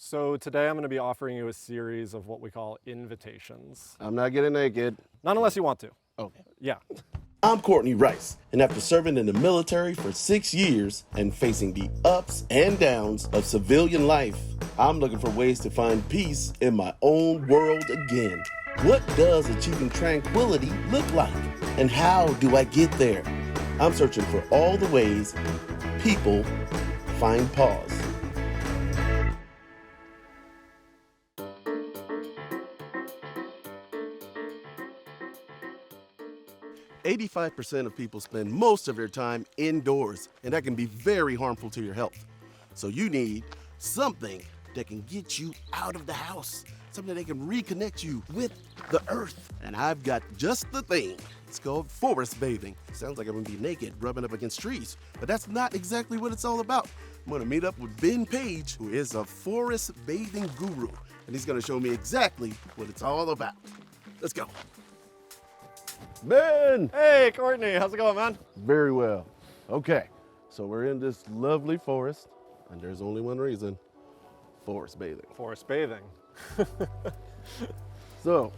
So today I'm going to be offering you a series of what we call invitations. I'm not getting naked. Not unless you want to. Okay. Yeah. I'm Courtney Rice, and after serving in the military for 6 years and facing the ups and downs of civilian life, I'm looking for ways to find peace in my own world again. What does achieving tranquility look like? And how do I get there? I'm searching for all the ways people find pause. "85% of people spend most of their time indoors, and that can be very harmful to your health. So you need something that can get you out of the house, something that can reconnect you with the earth. And I've got just the thing. It's called forest bathing. Sounds like I'm gonna be naked, rubbing up against trees, but that's not exactly what it's all about. I'm gonna meet up with Ben Page, who is a forest bathing guru, and he's gonna show me exactly what it's all about. Let's go. Ben! Hey, Courtney, how's it going, man? Very well. Okay, so we're in this lovely forest, and there's only one reason: forest bathing. Forest bathing. So,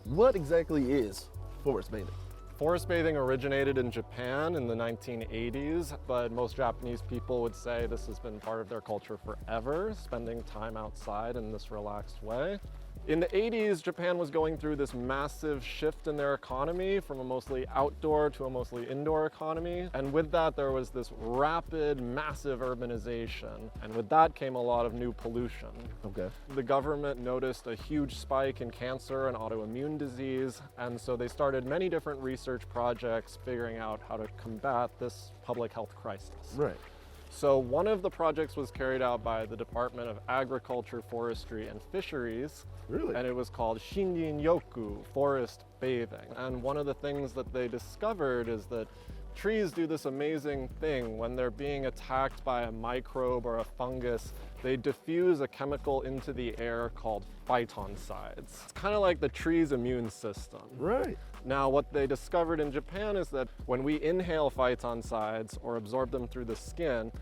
what exactly is forest bathing? Forest bathing originated in Japan in the 1980s, but most Japanese people would say this has been part of their culture forever, spending time outside in this relaxed way. In the 80s, Japan was going through this massive shift in their economy from a mostly outdoor to a mostly indoor economy. And with that, there was this rapid, massive urbanization. And with that came a lot of new pollution. Okay. The government noticed a huge spike in cancer and autoimmune disease. And so they started many different research projects figuring out how to combat this public health crisis. Right. So one of the projects was carried out by the Department of Agriculture, Forestry, and Fisheries. Really? And it was called Shinrin-yoku, forest bathing. And one of the things that they discovered is that trees do this amazing thing. When they're being attacked by a microbe or a fungus, they diffuse a chemical into the air called phytoncides. It's kind of like the tree's immune system. Right. Now, what they discovered in Japan is that when we inhale phytoncides or absorb them through the skin,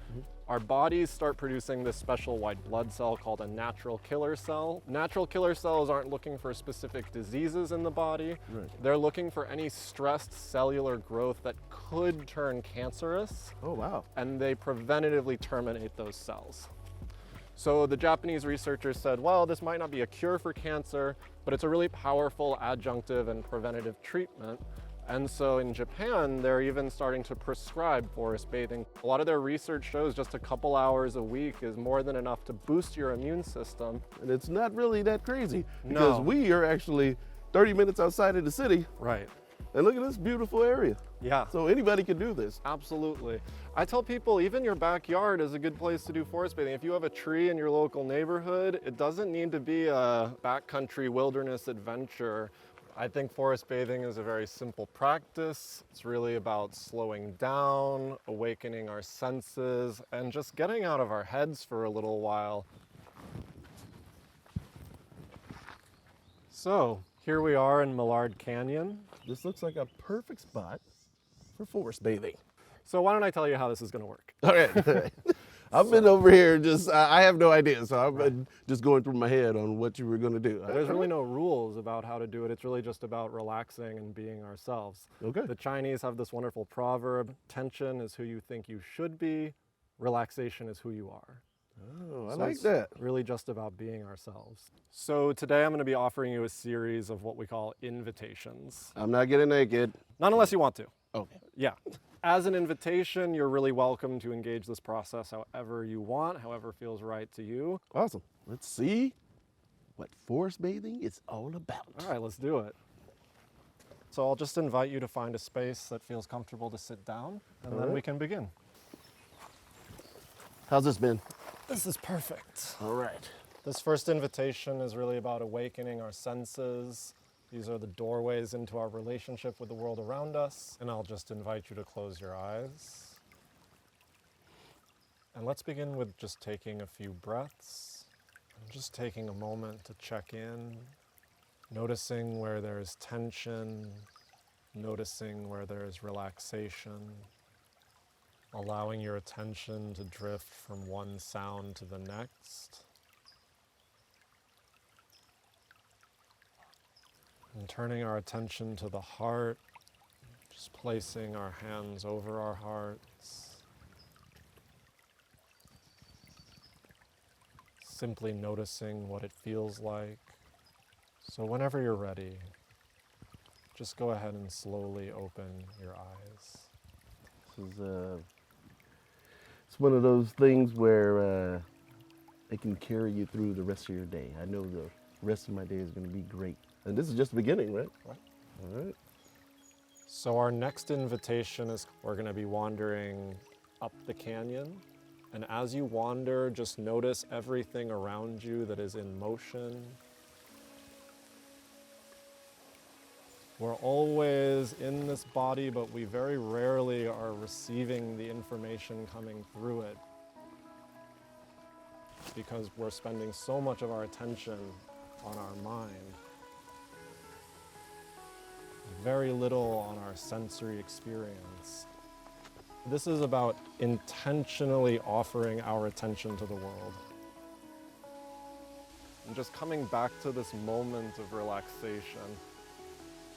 our bodies start producing this special white blood cell called a natural killer cell. Natural killer cells aren't looking for specific diseases in the body. Right. They're looking for any stressed cellular growth that could turn cancerous, Oh, wow. and they preventatively terminate those cells. So the Japanese researchers said, well, this might not be a cure for cancer, but it's a really powerful adjunctive and preventative treatment. And so in Japan, they're even starting to prescribe forest bathing. A lot of their research shows just a couple hours a week is more than enough to boost your immune system. And it's not really that crazy, because No. we are actually 30 minutes outside of the city, Right. and look at this beautiful area. Yeah. So anybody can do this. Absolutely. I tell people even your backyard is a good place to do forest bathing. If you have a tree in your local neighborhood, it doesn't need to be a backcountry wilderness adventure. I think forest bathing is a very simple practice. It's really about slowing down, awakening our senses, and just getting out of our heads for a little while. So, here we are in Millard Canyon. This looks like a perfect spot for forest bathing. So why don't I tell you how this is going to work? All right. I've been over here I have no idea, so I've been just going through my head on what you were going to do. There's really no rules about how to do it. It's really just about relaxing and being ourselves. Okay. The Chinese have this wonderful proverb, tension is who you think you should be, relaxation is who you are. Oh, I So like it's that. really just about being ourselves. So today I'm going to be offering you a series of what we call invitations. I'm not getting naked. Not unless you want to. Okay. Yeah. As an invitation, you're really welcome to engage this process however you want, however feels right to you. Awesome. Let's see what forest bathing is all about. All right, let's do it. So I'll just invite you to find a space that feels comfortable to sit down, and then right. we can begin. How's this been? This is perfect. All right. This first invitation is really about awakening our senses. These are the doorways into our relationship with the world around us. And I'll just invite you to close your eyes. And let's begin with just taking a few breaths. And just taking a moment to check in. Noticing where there is tension. Noticing where there is relaxation. Allowing your attention to drift from one sound to the next. And turning our attention to the heart, just placing our hands over our hearts. Simply noticing what it feels like. So whenever you're ready, just go ahead and slowly open your eyes. This is it's one of those things where it can carry you through the rest of your day. I know the rest of my day is going to be great. And this is just the beginning, right? Right. All right. So our next invitation is we're going to be wandering up the canyon. And as you wander, just notice everything around you that is in motion. We're always in this body, but we very rarely are receiving the information coming through it because we're spending so much of our attention on our mind. Very little on our sensory experience. This is about intentionally offering our attention to the world. And just coming back to this moment of relaxation.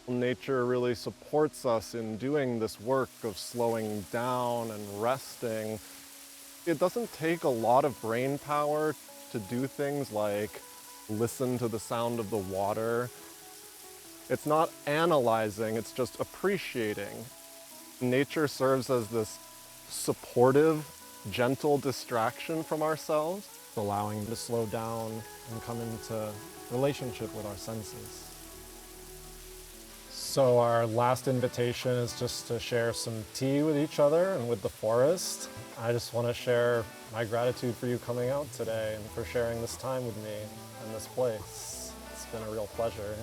Nature really supports us in doing this work of slowing down and resting. It doesn't take a lot of brain power to do things like listen to the sound of the water. It's not analyzing, it's just appreciating. Nature serves as this supportive, gentle distraction from ourselves, allowing to slow down and come into relationship with our senses. So our last invitation is just to share some tea with each other and with the forest. I just want to share my gratitude for you coming out today and for sharing this time with me in this place. It's been a real pleasure.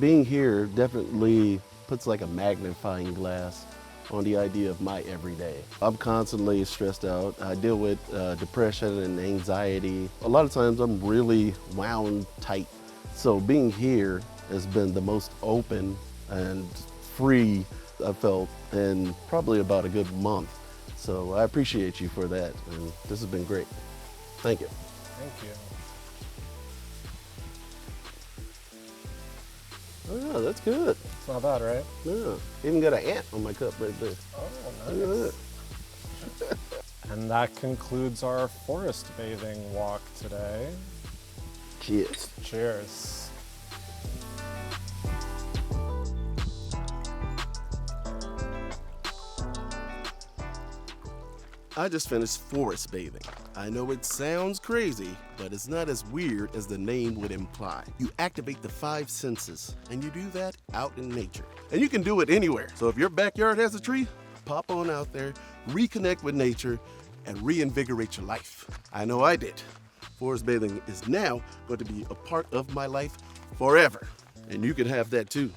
Being here definitely puts like a magnifying glass on the idea of my everyday. I'm constantly stressed out. I deal with depression and anxiety. A lot of times I'm really wound tight. So being here has been the most open and free I've felt in probably about a good month. So I appreciate you for that, and this has been great. Thank you. Thank you. Oh, yeah, that's good. It's not bad, right? Yeah, even got an ant on my cup right there. Oh, Look at nice. And that concludes our forest bathing walk today. Cheers. Cheers. I just finished forest bathing. I know it sounds crazy, but it's not as weird as the name would imply. You activate the 5 senses, and you do that out in nature. And you can do it anywhere. So if your backyard has a tree, pop on out there, reconnect with nature, and reinvigorate your life. I know I did. Forest bathing is now going to be a part of my life forever. And you can have that too.